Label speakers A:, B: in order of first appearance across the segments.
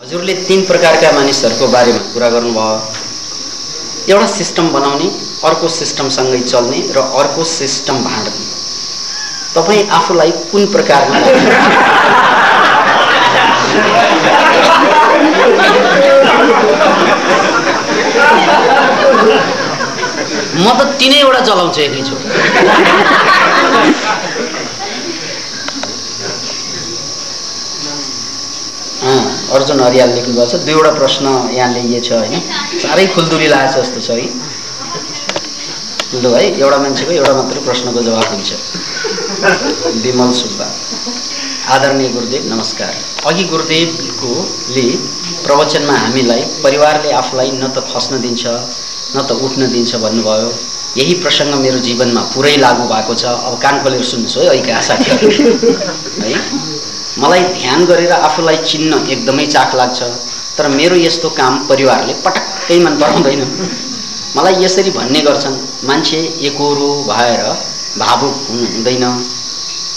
A: हजुरले तीन प्रकारका मानिसहरूको बारेमा कुरा गर्नुभयो। एउटा सिस्टम बनाउने, अर्को सिस्टमसँगै चल्ने र अर्को सिस्टम भाँड्ने। तपाईँ आफूलाई कुन प्रकारमा म त तीनैवटा चलाउँछु एकैचोटि। अर्जुन हरियाल लेख्नु भएको छ। दुईवटा प्रश्न यहाँ ल्याइएछ हैन, साह्रै खुल्दुली लागेछ जस्तो छ है। लु है, एउटा मान्छेको एउटा मात्र प्रश्नको जवाब हुन्छ। विमल सुब्बा। आदरणीय गुरुदेव नमस्कार। अघि गुरुदेवले प्रवचनमा हामीलाई परिवारले आफूलाई न त खस्न दिन्छ न त उठ्न दिन्छ भन्नुभयो। यही प्रसङ्ग मेरो जीवनमा पुरै लागू भएको छ। अब कान खोलेर सुन्नुहोस् है अहिलेका आशा है। मलाई ध्यान गरेर आफूलाई चिन्न एकदमै चाख लाग्छ, तर मेरो यस्तो काम परिवारले पटक्कै मन पराउँदैन। मलाई यसरी भन्ने गर्छन्, मान्छे एकोरो भएर भावुक हुनु हुँदैन,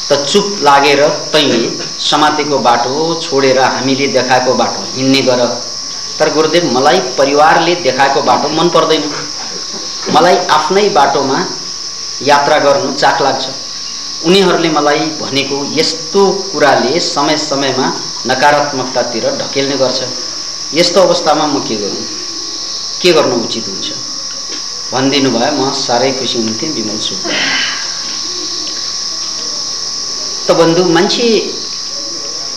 A: त चुप लागेर तैँले समातेको बाटो छोडेर हामीले देखाएको बाटो हिँड्ने गर। तर गुरुदेव, मलाई परिवारले देखाएको बाटो मन पर्दैन। मलाई आफ्नै बाटोमा यात्रा गर्नु चाख लाग्छ। उनीहरूले मलाई भनेको यस्तो कुराले समय समयमा नकारात्मकतातिर ढकेल्ने गर्छ। यस्तो अवस्थामा म के गरौँ, के गर्नु उचित हुन्छ भनिदिनु भए म साह्रै खुसी हुन्थेँ। विमल सुब्बा। त बन्धु, मान्छे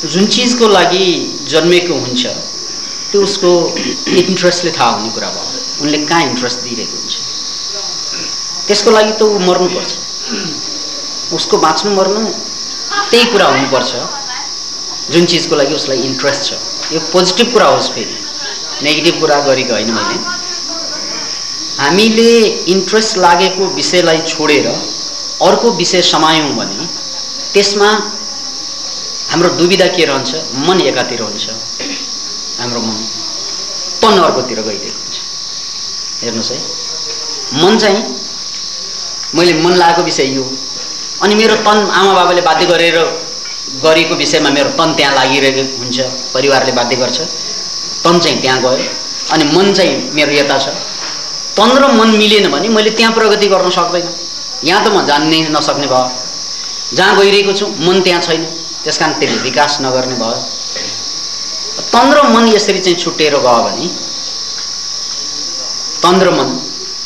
A: जुन चिजको लागि जन्मेको हुन्छ त्यो उसको इन्ट्रेस्टले थाहा हुने कुरा भयो। उनले कहाँ इन्ट्रेस्ट दिइरहेको हुन्छ त्यसको लागि त ऊ मर्नुपर्छ। उसको बाँच्नु मर्नु त्यही कुरा हुनुपर्छ जुन चिजको लागि उसलाई इन्ट्रेस्ट छ। यो पोजिटिभ कुरा होस्, फेरि नेगेटिभ कुरा गरेको होइन मैले। हामीले इन्ट्रेस्ट लागेको विषयलाई छोडेर अर्को विषय समायौँ भने त्यसमा हाम्रो दुविधा के रहन्छ? मन एकातिर हुन्छ, हाम्रो मन तन अर्कोतिर गइरहेको हुन्छ। हेर्नुहोस् है, मन चाहिँ मैले मन लागेको विषय यो, अनि मेरो तन आमा बाबाले बाध्य गरेर गरेको विषयमा मेरो तन त्यहाँ लागिरहेको हुन्छ। परिवारले बाध्य गर्छ, तन चाहिँ त्यहाँ गयो, अनि मन चाहिँ मेरो यता छ। तन र मन मिलेन भने मैले त्यहाँ प्रगति गर्न सक्दैन। यहाँ त म जान्नै नसक्ने भयो। जहाँ गइरहेको छु मन त्यहाँ छैन, त्यस कारण त्यसले विकास नगर्ने भयो। तन र मन यसरी चाहिँ छुट्टिएर गयो भने, तन र मन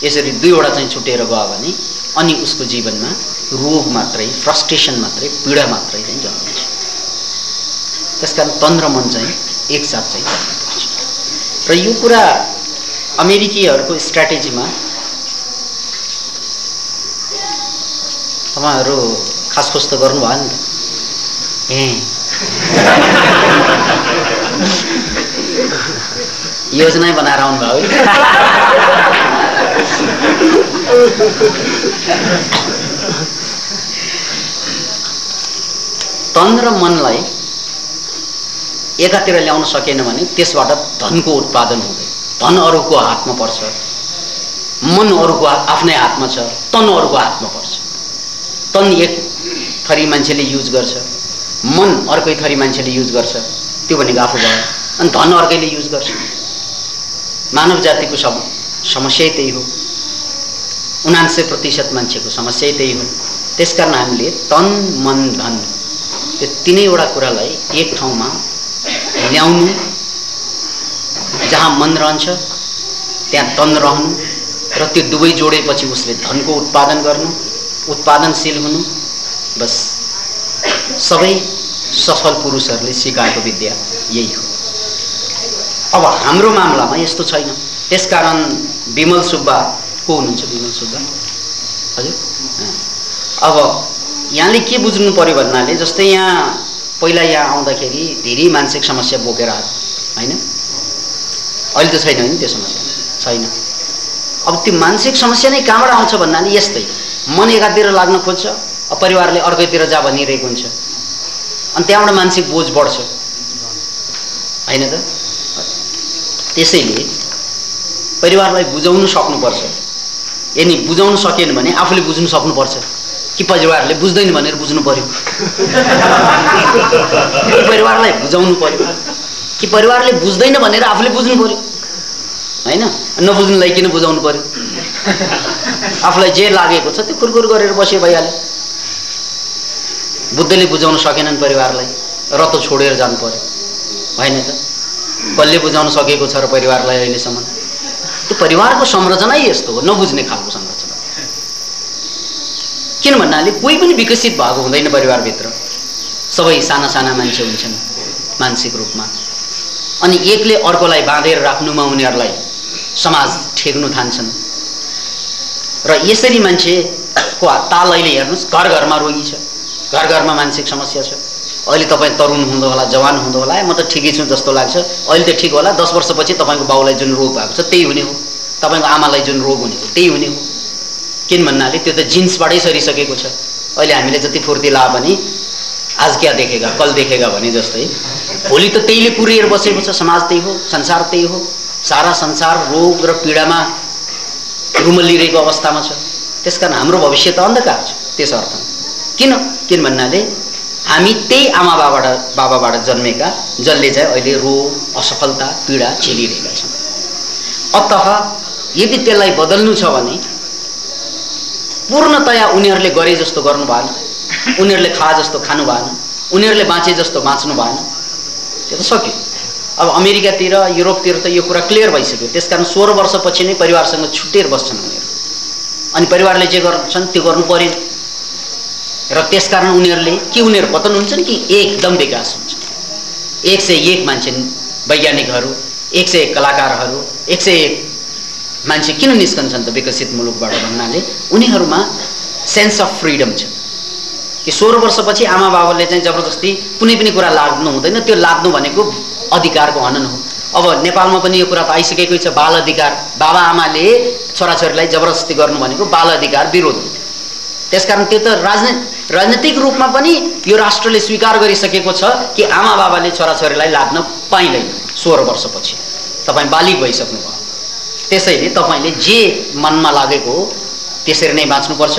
A: यसरी दुईवटा चाहिँ छुट्टिएर गयो भने अनि उसको जीवनमा रोग मात्रै, फ्रस्ट्रेसन मात्रै, पीडा मात्रै चाहिँ जन्मिन्छ। त्यसकारण तन र मन चाहिँ एकसाथ चाहिँ जन्मिनुपर्छ। र यो कुरा अमेरिकीहरूको स्ट्राटेजीमा तपाईँहरू खासखोस त गर्नुभयो नि त। योजना बनाएर आउनुभयो है। तन र मनलाई एकातिर ल्याउन सकेन भने त्यसबाट धनको उत्पादन हुँदैन। धन अरूको हातमा पर्छ, मन अरूको आफ्नै हातमा छ, तन अरूको हातमा पर्छ। तन एक थरी मान्छेले युज गर्छ, मन अर्कै थरी मान्छेले युज गर्छ, त्यो भनेको आफू भयो। अनि धन अर्कैले युज गर्छ। मानव जातिको समस्या त्यही हो। 99% मान्छेको समस्या त्यही हो। त्यसकारण हामीले तन, मन, धन त्यो तीनैवटा कुरालाई एक ठाउँमा ल्याउनु, जहाँ मन रहन्छ त्यहाँ तन रहनु, र त्यो दुवै जोडेपछि उसले धनको उत्पादन गर्नु, उत्पादनशील हुनु। बस सबै सफल पुरुषहरूले सिकाएको विद्या यही हो। अब हाम्रो मामलामा यस्तो छैन। त्यसकारण विमल सुब्बा को हुनुहुन्छ? विमल सुब्बा हजुर। अब यहाँले के बुझ्नु पर्यो भन्नाले, जस्तै यहाँ पहिला यहाँ आउँदाखेरि धेरै मानसिक समस्या बोकेर आएको होइन, अहिले त छैन नि त्यो समस्या, छैन। अब त्यो मानसिक समस्या नै कहाँबाट आउँछ भन्नाले यस्तै मन एकातिर लाग्न खोज्छ, परिवारले अर्कैतिर जा भनिरहेको हुन्छ, अनि त्यहाँबाट मानसिक बोझ बढ्छ होइन त। त्यसैले परिवारलाई बुझाउनु सक्नुपर्छ। यदि बुझाउन सकेन भने आफूले बुझ्नु सक्नुपर्छ कि परिवारले बुझ्दैन भनेर बुझ्नु पर्यो। परिवारलाई बुझाउनु पर्यो। कि परिवारले बुझ्दैन भनेर आफूले बुझ्नु पर्यो हैन? नबुझ्नुलाई किन बुझाउनु पर्यो? आफूलाई जे लागेको छ त्यो खुरखुर गरेर बसे भइहाल्यो। बुद्धले बुझाउन सकेनन् परिवारलाई, रतो छोडेर जानु पर्यो हैन त? कसले बुझाउन सकेको छ र परिवारलाई अहिलेसम्म? त्यो परिवारको संरचना यस्तो हो, नबुझ्ने खालको संरचना। किन भन्नाले कोही पनि विकसित भएको हुँदैन परिवारभित्र। सबै साना साना मान्छे हुन्छन् मानसिक रूपमा, अनि एकले अर्कोलाई बाँधेर राख्नुमा उनीहरूलाई समाज ठेक्नु थाल्छन्। र यसरी मान्छेको ताल अहिले हेर्नुहोस्, घर घरमा रोगी छ, घर घरमा मानसिक समस्या छ। अहिले तपाईँ तरुण हुँदो होला, जवान हुँदो होला, म त ठिकै छु जस्तो लाग्छ, अहिले त ठिक होला, 10 वर्षपछि तपाईँको बाउलाई जुन रोग भएको छ त्यही हुने हो, तपाईँको आमालाई जुन रोग हुने हो त्यही हुने हो। किन भन्नाले त्यो त जिन्सबाटै सरिसकेको छ। अहिले हामीले जति फुर्ती ला पनि आज क्या देखेगा कल देखेगा भने जस्तै भोलि त त्यहीले पुरिएर बसेको छ। समाज त्यही हो, संसार त्यही हो। सारा संसार रोग र पीडामा रुमलिरहेको अवस्थामा छ। त्यसकारण हाम्रो भविष्य त अन्धकार छ त्यस अर्थमा। किन भन्नाले हामी त्यही आमा बाबाबाट जन्मेका, जसले चाहिँ अहिले रोग असफलता पीडा झेलिरहेका छन्। अतः यदि त्यसलाई बदल्नु छ भने पूर्णतया उनीहरूले गरे जस्तो गर्नु भएन, उनीहरूले खा जस्तो खानु भएन, उनीहरूले बाँचे जस्तो बाँच्नु भएन। त्यो त सक्यो। अब अमेरिकातिर युरोपतिर त यो कुरा क्लियर भइसक्यो। त्यसकारण 16 वर्षपछि नै परिवारसँग छुट्टिएर बस्छन् उनीहरू, अनि परिवारले जे गर्छन् त्यो गर्नु पर्यो। र त्यसकारण उनीहरू पतन हुन्छन् कि एकदम विकास हुन्छ। 101 मान्छे वैज्ञानिकहरू, 101 कलाकारहरू, 101 मान्छे किन निस्कन्छन् त विकसित मुलुकबाट भन्नाले उनीहरूमा सेन्स अफ फ्रिडम छ कि 16 वर्षपछि आमा बाबाले चाहिँ जबरजस्ती कुनै पनि कुरा लाग्नु हुँदैन। त्यो लाग्नु भनेको अधिकारको हनन हो। अब नेपालमा पनि यो कुरा त आइसकेकै छ, बाल अधिकार। बाबा आमाले छोराछोरीलाई जबरजस्ती गर्नु भनेको बाल अधिकार विरोध हो। त्यसकारण त्यो त राजनीतिक रूपमा पनि यो राष्ट्रले स्वीकार गरिसकेको छ कि आमा बाबाले छोराछोरीलाई लाग्न पाइँदैन 16 वर्षपछि। तपाईँ बालिग भइसक्नु भयो। त्यसैले तपाईले जे मनमा लागेको हो त्यसरी नै बाँच्नुपर्छ,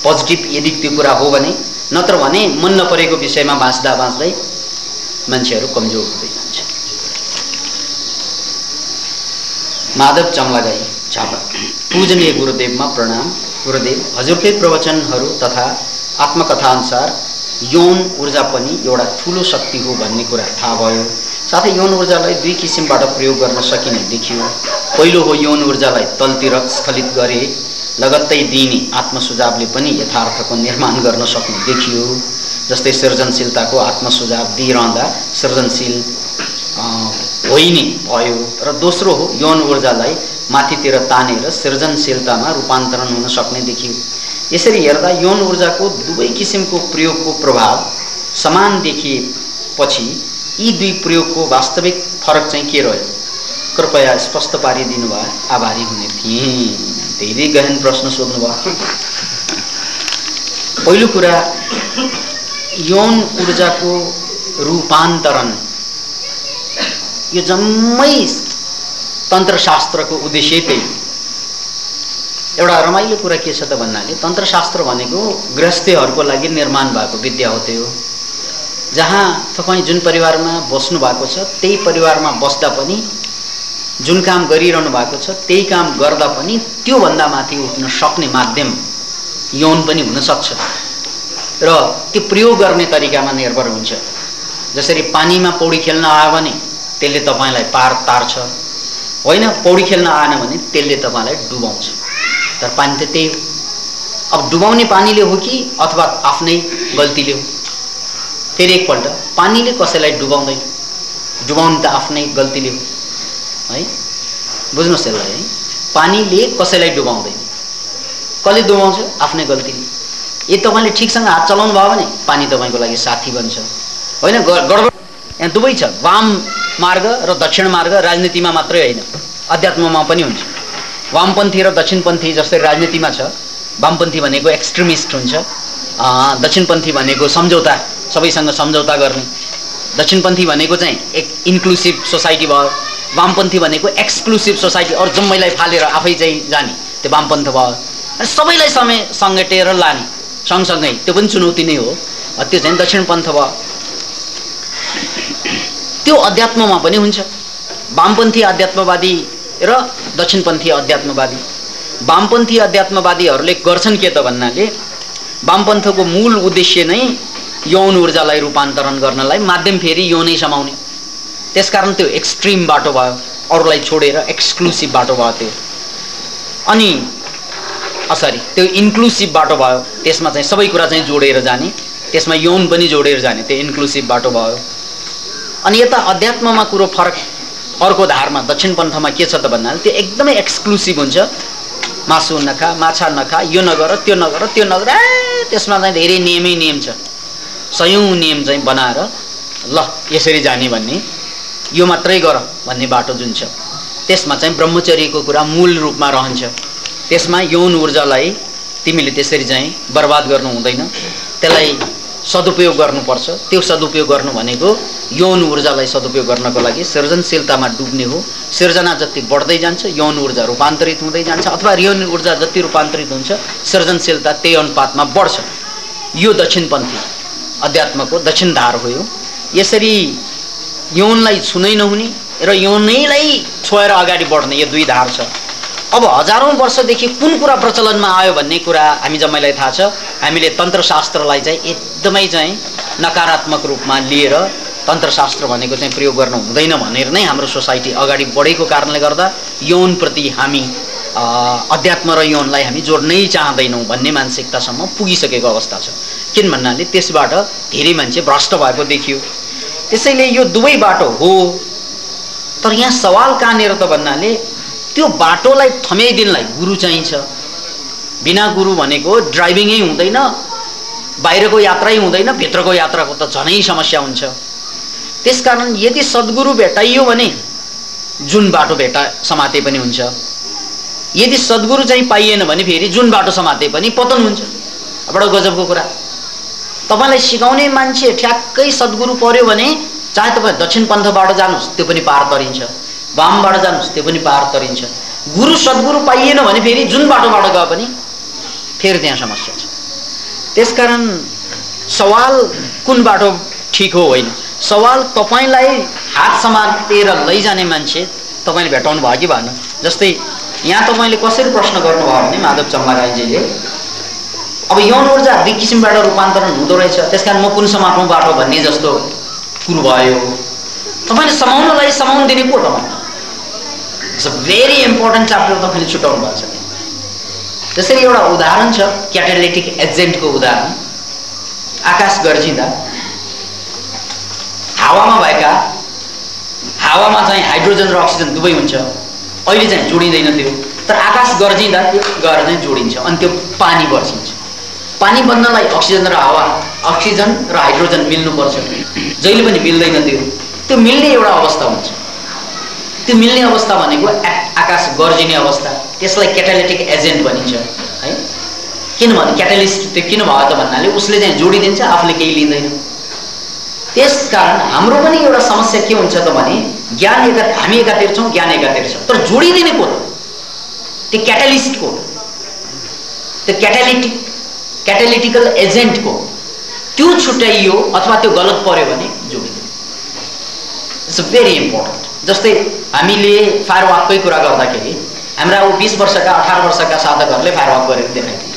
A: पोजिटिभ यदि त्यो कुरा हो भने। नत्र भने मन नपरेको विषयमा बाँच्दा बाँच्दै मान्छेहरू कमजोर हुँदै जान्छ। माधव चमलागाई झापा। पूजनीय गुरुदेवमा प्रणाम। गुरुदेव, हजुरकै प्रवचनहरू तथा आत्मकथा अनुसार यौन ऊर्जा पनि एउटा ठुलो शक्ति हो भन्ने कुरा थाहा भयो। साथै यौन ऊर्जालाई 2 किसिमबाट प्रयोग गर्न सकिने देखियो। पहिलो हो यौन ऊर्जालाई तलतिर स्खलित गरे लगत्तै दिने आत्मसुझावले पनि यथार्थको निर्माण गर्न सक्ने देखियो। जस्तै सृजनशीलताको आत्मसुझाव दिइरहँदा सृजनशील होइन भयो। र दोस्रो हो यौन ऊर्जालाई माथितिर तानेर सृजनशीलतामा रूपान्तरण हुन सक्ने देखियो। यसरी हेर्दा यौन ऊर्जाको दुवै किसिमको प्रयोगको प्रभाव समान देखिएपछि यी 2 प्रयोगको वास्तविक फरक चाहिँ के रह्यो? कृपया स्पष्ट पारिदिनु भए आभारी हुने थिएँ। धेरै गहन प्रश्न सोध्नु भयो। पहिलो कुरा, यौन ऊर्जाको रूपान्तरण यो जम्मै तन्त्रशास्त्रको उद्देश्य त्यही। एउटा रमाइलो कुरा के छ त भन्नाले तन्त्रशास्त्र भनेको गृहस्थीहरूको लागि निर्माण भएको विद्या हो। त्यो जहाँ तपाईँ जुन परिवारमा बस्नु भएको छ त्यही परिवारमा बस्दा पनि जुन काम गरिरहनु भएको छ त्यही काम गर्दा पनि त्यो भन्दा माथि उठ्न सक्ने माध्यम यौन पनि हुन सक्छ र त्यो प्रयोग गर्ने तरिकामा निर्भर हुन्छ। जसरी पानीमा पौडी खेल्न आयो भने त्यसले तपाईलाई पार तार्छ, होइन पौडी खेल्न आएन भने त्यसले तपाईलाई डुबाउँछ। तर पानी त त्यही हो। अब डुबाउने पानीले हो कि अथवा आफ्नै गल्तीले हो? फेरि एकपल्ट, पानीले कसैलाई डुबाउँदैन, डुबाउनु त आफ्नै गल्तीले हो है। बुझ्नुहोस् यसलाई है, पानीले कसैलाई डुबाउँदैन। कसले डुबाउँछ? आफ्नै गल्तीले। यदि तपाईले ठिकसँग हात चलाउनु भयो भने पानी तपाईको लागि साथी बन्छ, होइन? गडबड यहाँ दुवै छ, वाम मार्ग र दक्षिण मार्ग। राजनीतिमा मात्रै होइन, अध्यात्ममा पनि हुन्छ। वामपन्थी र दक्षिणपन्थी जस्तै राजनीतिमा छ। वामपन्थी भनेको एक्सट्रिमिस्ट हुन्छ, दक्षिणपन्थी भनेको सम्झौता, सबैसँग सम्झौता गर्ने। दक्षिणपन्थी भनेको चाहिँ एक इन्क्लुसिभ सोसाइटी भयो। वामपन्थी भनेको एक्सक्लुसिभ सोसाइटी, अरू जम्मैलाई फालेर आफै चाहिँ जाने, त्यो वामपन्थ भयो। सबैलाई समेटेर लाने सँगसँगै, त्यो पनि चुनौती नै हो, त्यो चाहिँ दक्षिणपन्थ भयो। त्यो अध्यात्ममा पनि हुन्छ। वामपन्थी अध्यात्मवादी र दक्षिणपन्थी अध्यात्मवादी। वामपन्थी अध्यात्मवादीहरूले गर्छन् के त भन्नाले वामपन्थको मूल उद्देश्य नै यौन ऊर्जालाई रूपान्तरण गर्नलाई माध्यम फेरि यौनै समाउने। त्यसकारण त्यो एक्सट्रिम बाटो भयो, अरूलाई छोडेर एक्सक्लुसिभ बाटो भयो त्यो। अनि सरी त्यो इन्क्लुसिभ बाटो भयो, त्यसमा चाहिँ सबै कुरा चाहिँ जोडेर जाने, त्यसमा यौन पनि जोडेर जाने, त्यो इन्क्लुसिभ बाटो भयो। अनि यता अध्यात्ममा कुरो फरक अर्को धारमा दक्षिणपन्थमा के छ त भन्नाले त्यो एकदमै एक्सक्लुसिभ हुन्छ। मासु नखा, माछा नखा, यो नगर, त्यो नगर, त्यो नगर, त्यसमा चाहिँ धेरै नियमै नियम छ। सयौं नियम चाहिँ बनाएर ल यसरी जाने भन्ने, यो मात्रै गर भन्ने बाटो जुन छ त्यसमा चाहिँ ब्रह्मचर्यको कुरा मूल रूपमा रहन्छ। त्यसमा यौन ऊर्जालाई तिमीले त्यसरी चाहिँ बर्बाद गर्नु हुँदैन, त्यसलाई सदुपयोग गर्नुपर्छ। त्यो सदुपयोग गर्नु भनेको यौन ऊर्जालाई सदुपयोग गर्नको लागि सृजनशीलतामा डुब्ने हो। सृजना जति बढ्दै जान्छ यौन ऊर्जा रूपान्तरित हुँदै जान्छ, अथवा यौन ऊर्जा जति रूपान्तरित हुन्छ सृजनशीलता त्यही अनुपातमा बढ्छ। यो दक्षिणपन्थी अध्यात्मको दक्षिण धार हो। यो यसरी यौनलाई छुनै नहुने र यौनैलाई छोएर अगाडि बढ्ने यो दुई धार छ। अब हजारौं वर्षदेखि कुन कुरा प्रचलनमा आयो भन्ने कुरा हामी जम्मैलाई थाहा छ। हामीले तन्त्रशास्त्रलाई चाहिँ एकदमै चाहिँ नकारात्मक रूपमा लिएर तन्त्रशास्त्र भनेको चाहिँ प्रयोग गर्नु हुँदैन भनेर नै हाम्रो सोसाइटी अगाडि बढेको कारणले गर्दा यौनप्रति हामी अध्यात्म र यौनलाई हामी जोड्नै चाहँदैनौँ भन्ने मानसिकतासम्म पुगिसकेको अवस्था छ। किन भन्नाले त्यसबाट धेरै मान्छे भ्रष्ट भएको देखियो। त्यसैले यो दुवै बाटो हो। तर यहाँ सवाल कहाँनिर त भन्नाले त्यो बाटोलाई थम्याइदिनलाई गुरु चाहिन्छ। बिना गुरु भनेको ड्राइभिङै हुँदैन, बाहिरको यात्रै हुँदैन, भित्रको यात्राको त झनै समस्या हुन्छ। त्यसकारण यदि सद्गुरु भेटाइयो भने जुन बाटो समाते पनि हुन्छ। यदि सद्गुरु चाहिँ पाइएन भने फेरि जुन बाटो समाते पनि पतन हुन्छ। बडो गजबको कुरा। तपाईलाई सिकाउने मान्छे ठ्याक्कै सद्गुरु पर्यो भने चाहे तपाईँ दक्षिणपन्थबाट जानुहोस् त्यो पनि पार तरिन्छ, वामबाट जानुहोस् त्यो पनि पार तरिन्छ। गुरु सद्गुरु पाइएन भने फेरि जुन बाटोबाट गए पनि फेरि त्यहाँ समस्या छ। त्यसकारण सवाल कुन बाटो ठिक हो होइन, सवाल तपाईलाई हात समातेर लैजाने मान्छे तपाईले भेटाउनु भयो कि भएन। जस्तै यहाँ तपाईले कसरी प्रश्न गर्नुभयो भने माधव चम्लागाईजीले अब यौन ऊर्जा दुई किसिमबाट रूपान्तरण हुँदो रहेछ, त्यसकारण म कुन समात्नु बाटो भन्ने जस्तो कुरो भयो। तपाईले समाउनलाई समाउन दिने को तपाईँ? It's a very important chapter तपाईले छुटाउनु भएको छ। त्यसरी एउटा उदाहरण छ क्याटालिटिक एजेन्टको उदाहरण। आकाश गर्जिँदा हावामा चाहिँ हाइड्रोजन र अक्सिजन दुवै हुन्छ। अहिले चाहिँ जोडिँदैन त्यो, तर आकाश गर्जिँदा त्यो गएर चाहिँ जोडिन्छ अनि त्यो पानी बर्सिन्छ। पानी बन्नलाई अक्सिजन र हाइड्रोजन मिल्नुपर्छ। जहिले पनि मिल्दैन त्यो मिल्ने एउटा अवस्था हुन्छ। त्यो मिल्ने अवस्था भनेको आकाश गर्जिने अवस्था, त्यसलाई क्याटालिटिक एजेन्ट भनिन्छ है। किनभने क्याटालिस्ट त्यो किन भयो त भन्नाले उसले चाहिँ जोडिदिन्छ, आफूले केही लिँदैन। त्यसकारण हाम्रो पनि एउटा समस्या के हुन्छ त भने हामी एकातिर छौँ, ज्ञान एकातिर छ, तर जोडिदिने को त्यो क्याटालिस्ट को, त्यो क्याटालिटिकल एजेन्ट को त्यो छुट्याइयो अथवा त्यो गलत पर्यो भने जोडिदियो। It's very important. जस्तै हामीले फायर वाककै कुरा गर्दाखेरि हाम्रा 20 वर्षका 18 वर्षका साधकहरूले फायर वाक गरेर देखाइदिए।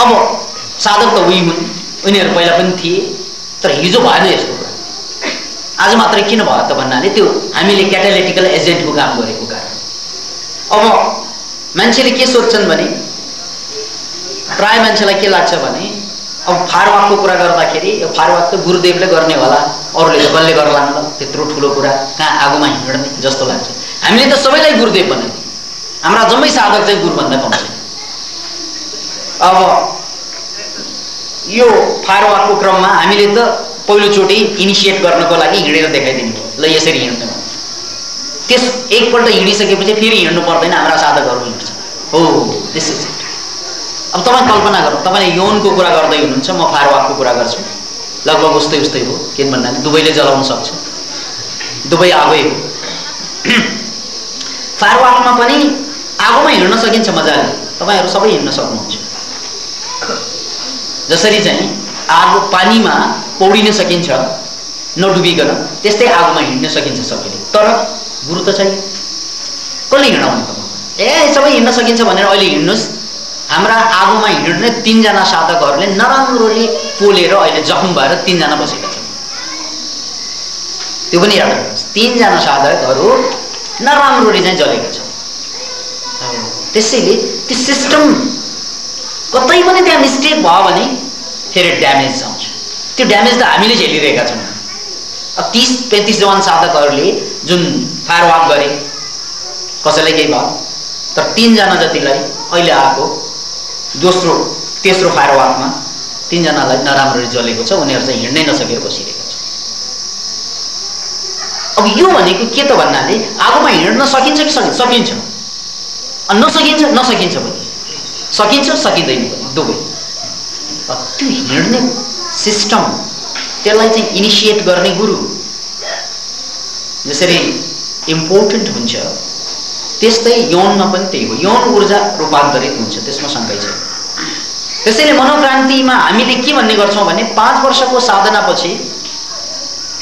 A: अब साधक त उही हुन्, उनीहरू पहिला पनि थिए, तर हिजो भएन यस्तो कुरा। आज मात्रै किन भयो त भन्नाले त्यो हामीले क्याटालिटिकल एजेन्टको काम गरेको कारण। अब मान्छेले के सोध्छन् भने प्राय मान्छेलाई के लाग्छ भने अब फायर वाकको कुरा गर्दाखेरि यो फायर वाक त गुरुदेवले गर्ने होला, अरूले त कसले गर्लान् ल, त्यत्रो ठुलो कुरा कहाँ आगोमा हिँड्ने जस्तो लाग्छ। हामीले त सबैलाई गुरुदेव बनाइदियो, हाम्रा जम्मै साधक चाहिँ गुरुभन्दा कम छैन। अब यो फायर वाकको क्रममा हामीले त पहिलोचोटि इनिसिएट गर्नको लागि हिँडेर देखाइदिनु ल यसरी हिँड्नु। त्यस एकपल्ट हिँडिसकेपछि फेरि हिँड्नु पर्दैन, हाम्रा साधकहरू हिँड्छ। हो दिस इज इट। अब तपाईँ कल्पना गर्नु, तपाईँले यौनको कुरा गर्दै हुनुहुन्छ, म फायर वाकको कुरा गर्छु, लगभग उस्तै हो। किन भन्नाले दुवैले जलाउन सक्छ, दुवै आगै हो। फायर वाकमा पनि आगोमा हिँड्न सकिन्छ मजाले, तपाईँहरू सबै हिँड्न सक्नुहुन्छ। जसरी चाहिँ आगो पानीमा पौडिन सकिन्छ नडुबिकन त्यस्तै आगोमा हिँड्न सकिन्छ सबैले। तर गुरु त छैन, कसले हिँडाउने त? सबै हिँड्न सकिन्छ भनेर अहिले हिँड्नुहोस्, हाम्रा आगोमा हिँड्ने 3 जना साधकहरूले नराम्रोले पोलेर अहिले जख्म भएर 3 जना बसेका छन्। त्यो पनि याद राख्नुहोस्, 3 जना साधकहरू नराम्रोले चाहिँ जलेका छन्। त्यसैले त्यो सिस्टम कतै पनि त्यहाँ मिस्टेक भयो भने फेरि ड्यामेज आउँछ। त्यो ड्यामेज त हामीले झेलिरहेका छौँ। अब 30-35 जवान साधकहरूले जुन फायरवर्क गरे, कसैलाई केही भयो, तर 3 जना जतिलाई अहिले आएको दोस्रो तेस्रो फायरवर्कमा 3 जनालाई नराम्ररी जलेको छ। उनीहरू चाहिँ हिँड्नै नसकेर बसिरहेका छन्। अब यो भनेको के त भन्नाले आगोमा हिँड्न सकिन्छ कि सकिन्छ, नसकिन्छ पनि, सकिन्छ सकिँदैन पनि, दुवै। त्यो हिँड्ने सिस्टम त्यसलाई चाहिँ इनिसिएट गर्ने गुरु जसरी इम्पोर्टेन्ट हुन्छ, त्यस्तै यौनमा पनि त्यही हो। यौन ऊर्जा रूपान्तरित हुन्छ, त्यसमा शङ्कै छैन। त्यसैले मनोक्रान्तिमा हामीले के भन्ने गर्छौँ भने 5 वर्षको साधनापछि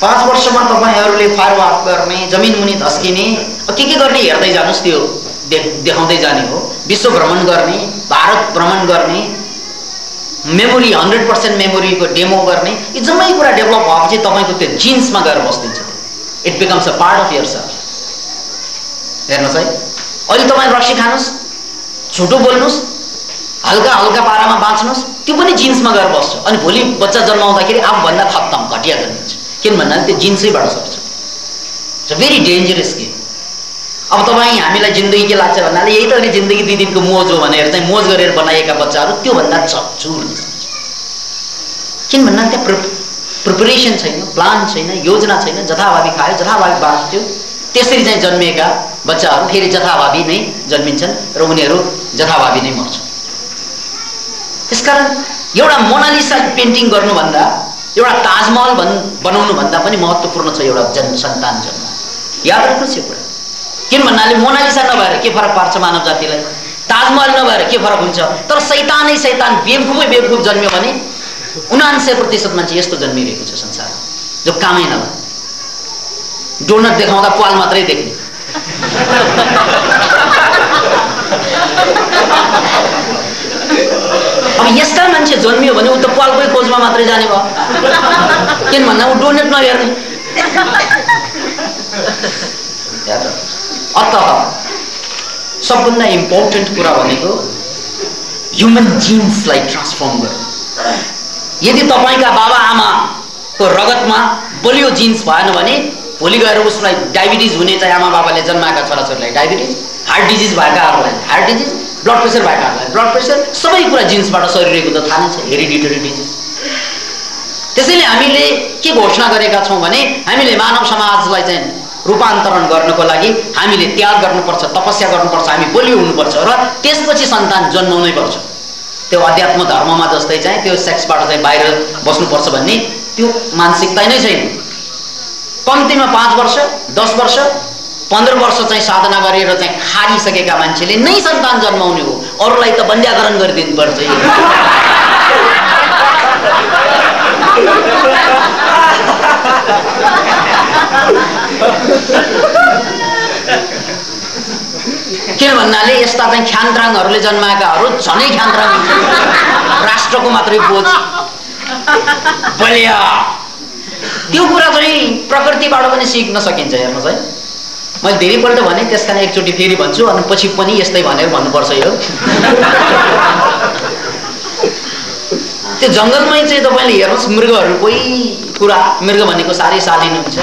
A: 5 वर्षमा तपाईहरूले फायरवर्क गर्ने, जमिन मुनि धस्किने, के गर्ने हेर्दै जानुहोस्, त्यो देखाउँदै जाने हो। विश्व भ्रमण गर्ने, भारत भ्रमण गर्ने, मेमोरी 100% मेमोरीको डेमो गर्ने, यी जम्मै कुरा डेभलप भएपछि तपाईँको त्यो जिन्समा गएर बस्दिन्छ। It becomes a part of yourself. हेर्नुहोस् है, अहिले तपाईँ रक्सी खानुहोस्, झुटो बोल्नुहोस्, हल्का हल्का पारामा बाँच्नुहोस्, त्यो पनि जिन्समा गएर बस्छ। अनि भोलि बच्चा जन्माउँदाखेरि आफूभन्दा खत्तम घटिया जन्मिन्छ। किन भन्नाले त्यो जिन्सैबाट सर्छ। It's a very dangerous game. अब तपाईँ हामीलाई जिन्दगी के लाग्छ भन्नाले यही त हो नि, जिन्दगी 2 दिनको मोज हो भनेर चाहिँ मोज गरेर बनाएका बच्चाहरू त्योभन्दा चुर हुन्छ। किन भन्नाले त्यहाँ प्रिपरेसन छैन, प्लान छैन, योजना छैन, जथाभावी खायो, जथाभावी बाँच्यो। त्यसरी चाहिँ जन्मिएका बच्चाहरू फेरि जथाभावी नै जन्मिन्छन् र उनीहरू जथाभावी नै मर्छन्। त्यसकारण एउटा मोनालिसा पेन्टिङ गर्नुभन्दा, एउटा ताजमहल बनाउनुभन्दा पनि महत्त्वपूर्ण छ एउटा सन्तान जन्म। याद राख्नुहोस् यो कुरा। किन भन्नाले मोनालिसा नभएर के फरक पार्छ मानव जातिलाई, ताजमहल नभएर के फरक हुन्छ। तर शैतानै शैतान, बेवकुफै बेवकुफ जन्मियो भने 99% मान्छे यस्तो जन्मिरहेको छ संसारमा, जो कामै नभए। डोनट देखाउँदा पाल मात्रै देख्ने। अब यस्ता मान्छे जन्मियो भने ऊ त पालकै खोजमा मात्रै जाने भयो। किन भन्दा ऊ डोनेट नहेर्ने। अत सबभन्दा इम्पोर्टेन्ट कुरा भनेको ह्युमन जिन्सलाई ट्रान्सफर्म गर्नु। यदि तपाईँका बाबा आमाको रगतमा बलियो जिन्स भएन भने भोलि गएर उसलाई डायबिटिज हुने, चाहिँ आमा बाबाले जन्माएका छोराछोरीलाई डायबिटिज, हार्ट डिजिज भएकाहरूलाई हार्ट डिजिज, ब्लड प्रेसर भएकाहरूलाई ब्लड प्रेसर, सबै कुरा जिन्सबाट सरिरहेको त थाहा नै छ, हेरिडिटरी डिजिज। त्यसैले हामीले के घोषणा गरेका छौँ भने हामीले मानव समाजलाई चाहिँ रूपान्तरण गर्नको लागि हामीले त्याग गर्नुपर्छ, तपस्या गर्नुपर्छ, हामी बलियो हुनुपर्छ र त्यसपछि सन्तान जन्माउनै पर्छ। त्यो अध्यात्म धर्ममा जस्तै चाहिँ त्यो सेक्सबाट चाहिँ बाहिर बस्नुपर्छ भन्ने त्यो मानसिकता नै छैन। कम्तीमा 5 वर्ष, 10 वर्ष, 15 वर्ष चाहिँ साधना गरेर चाहिँ खारिसकेका मान्छेले नै सन्तान जन्माउने हो। अरूलाई त बन्ध्याकरण गरिदिनु पर्छ। किन भन्नाले यस्ता चाहिँ ख्यान्त्राङहरूले जन्माएकाहरू झनै ख्यान्त्राङ हुन्छन्। राष्ट्रको मात्रै बोझ बलिया। त्यो कुरा चाहिँ प्रकृतिबाट पनि सिक्न सकिन्छ। हेर्नुहोस् है, मैले धेरैपल्ट भने, त्यसकारण एकचोटि फेरि भन्छु, अनि पछि पनि यस्तै भनेर भन्नुपर्छ। यो त्यो जङ्गलमै चाहिँ तपाईँले हेर्नुहोस्, मृगहरू कोही कुरा, मृग भनेको साह्रै शालीन हुन्छ।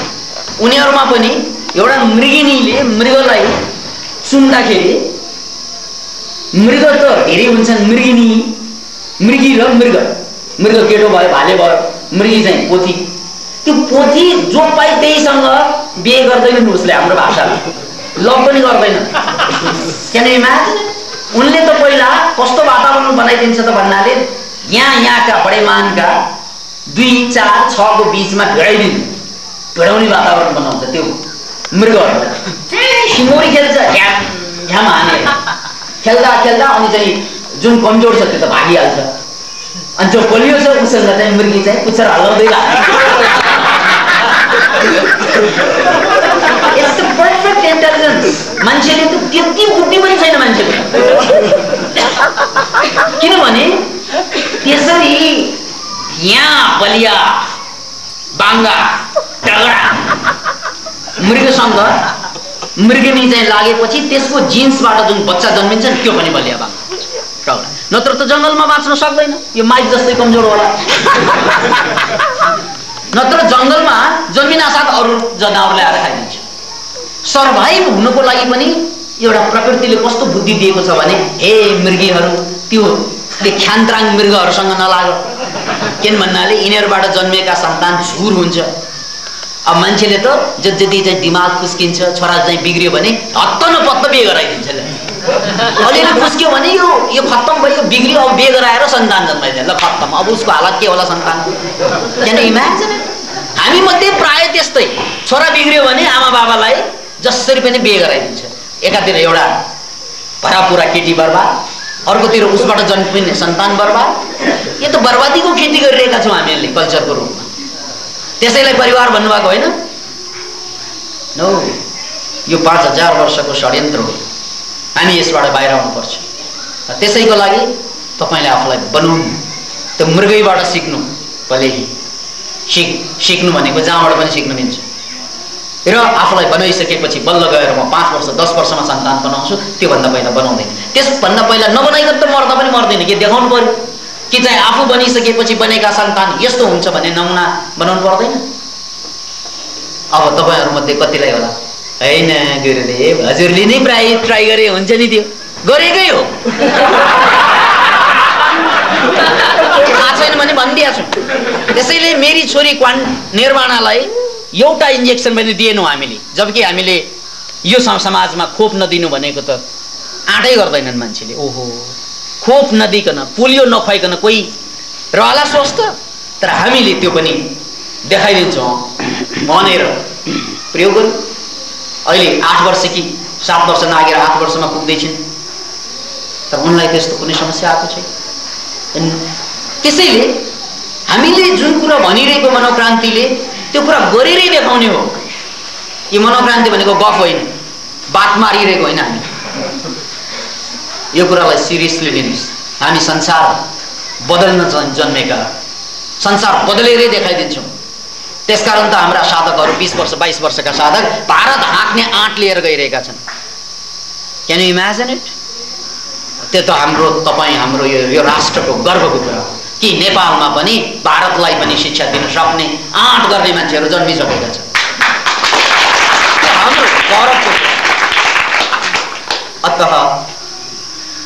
A: उनीहरूमा पनि एउटा मृगिनीले मृगलाई चुन्दाखेरि, मृग त धेरै हुन्छन्, मृगी र मृग केटो भयो, भाले भयो, मृगी चाहिँ पोथी। त्यो पोथी जो पाइ त्यहीसँग बिहे गर्दैनन् उसले, हाम्रो भाषामा लभ पनि गर्दैन। किनभने उनले त पहिला कस्तो वातावरण बनाइदिन्छ त भन्नाले यहाँका बडेमानका 2, 4, 6 को बीचमा भिडाउने वातावरण बनाउँछ। त्यो मृगहरू सिमोरी खेल्छ, झ्याम हानेर खेल्दा अनि चाहिँ जुन कमजोर छ त्यो त भागिहाल्छ, अनि जो बलियो छ उसँग चाहिँ मृगी चाहिँ पुच्छर हल्लाउँदै यस्तो पर्फेक्ट इन्टेलिजेन्स मान्छेले त त्यति बुद्धि पनि छैन मान्छेले। किनभने त्यसरी यहाँ बलिया बाङ्गा तगडा मृगसँग मृगनी चाहिँ लागेपछि त्यसको जिन्सबाट जुन बच्चा जन्मिन्छ नि त्यो पनि बलिया बाङ्गा तगडा, नत्र त जङ्गलमा बाँच्न सक्दैन। यो माइक जस्तै कमजोर होला। नत्र जङ्गलमा जन्मिनासाथ अरू जनावरले आएर खाइदिन्छ। सर्भाइभ हुनुको लागि पनि एउटा प्रकृतिले कस्तो बुद्धि दिएको छ भने हे मृगीहरू त्यो ख्यान्त्राङ मृगहरूसँग नलाग। किन भन्नाले यिनीहरूबाट जन्मेका सन्तान झुर हुन्छ। अब मान्छेले त जति चाहिँ दिमाग खुस्किन्छ, छोरा चाहिँ बिग्रियो भने हत्त नपत्त बिहे गराइदिन्छ। अलिअलि खुस्क्यो भने यो खत्तम भयो, बिग्रियो, अब बिहे गराएर सन्तान जन्माइदिन्छ, ल खत्तम, अब उसको हालत के होला सन्तान। Can imagine? हामी मध्ये प्राय त्यस्तै, छोरा बिग्रियो भने आमा बाबालाई जसरी पनि बिहे गराइदिन्छ। एकातिर एउटा भरापुरा केटी बर्बाद, अर्कोतिर उसबाट जन्मिने सन्तान बर्बाद। यो त बर्बादीको खेती गरिरहेका छौँ हामीहरूले कल्चरको रूपमा। त्यसैलाई परिवार भन्नुभएको होइन? नो, यो 5000 वर्षको षड्यन्त्र हो। हामी यसबाट बाहिर आउनुपर्छ। त्यसैको लागि तपाईँले आफूलाई बनाउनु, त्यो मृगैबाट सिक्नु। भले सिक्नु भनेको जहाँबाट पनि सिक्नु मिल्छ। र आफूलाई बनाइसकेपछि बल्ल गएर म 5 वर्ष 10 वर्षमा सन्तान बनाउँछु, त्योभन्दा पहिला बनाउँदैन। त्यसभन्दा पहिला नबनाइकन त मर्दा पनि मर्दैन। के देखाउनु पर्यो कि चाहिँ आफू बनिसकेपछि बनेका सन्तान यस्तो हुन्छ भन्ने नमुना बनाउनु पर्दैन? अब तपाईँहरूमध्ये कतिलाई होला हैन गुरुदेव हजुरले नै प्राय ट्राई गरे हुन्छ नि, त्यो गरेकै हो। थाहा छैन भने भनिदिएको छु। त्यसैले मेरी छोरी निर्वाणालाई एउटा इन्जेक्सन पनि दिएनौँ हामीले, जबकि हामीले यो समाजमा खोप नदिनु भनेको त आँटै गर्दैनन् मान्छेले। ओहो, खोप नदिकन, पोलियो नखुवाइकन कोही रहला स्वस्थ? तर हामीले त्यो पनि देखाइदिन्छौँ भनेर प्रयोग गर्यौँ। अहिले 8 वर्ष कि 7 वर्ष नागेर 8 वर्षमा पुग्दैछन्, तर उनलाई त्यस्तो कुनै समस्या आएको छैन। त्यसैले हामीले जुन कुरा भनिरहेको मनोक्रान्तिले त्यो कुरा गरेरै देखाउने हो। यो मनोक्रान्ति भनेको गफ होइन, बात मारिरहेको होइन। हामी यो कुरालाई सिरियसली लिनुहोस्। हामी संसार बदल्न जन्मेका, संसार बदलेरै देखाइदिन्छौँ। त्यसकारण त हाम्रा साधकहरू 20 वर्ष 22 वर्षका साधक भारत हाँक्ने आँट लिएर गइरहेका छन्। Can you imagine it? त्यो त हाम्रो तपाईँ हाम्रो यो राष्ट्रको गर्वको कुरा हो कि नेपालमा पनि भारतलाई पनि शिक्षा दिन सक्ने आँट गर्ने मान्छेहरू जन्मिसकेका छन्। हाम्रो गौरवको। अतः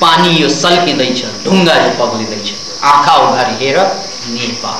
A: पानी यो सल्किँदैछ, ढुङ्गा यो पग्लिँदैछ, आँखा उघारी हेर नेपाल।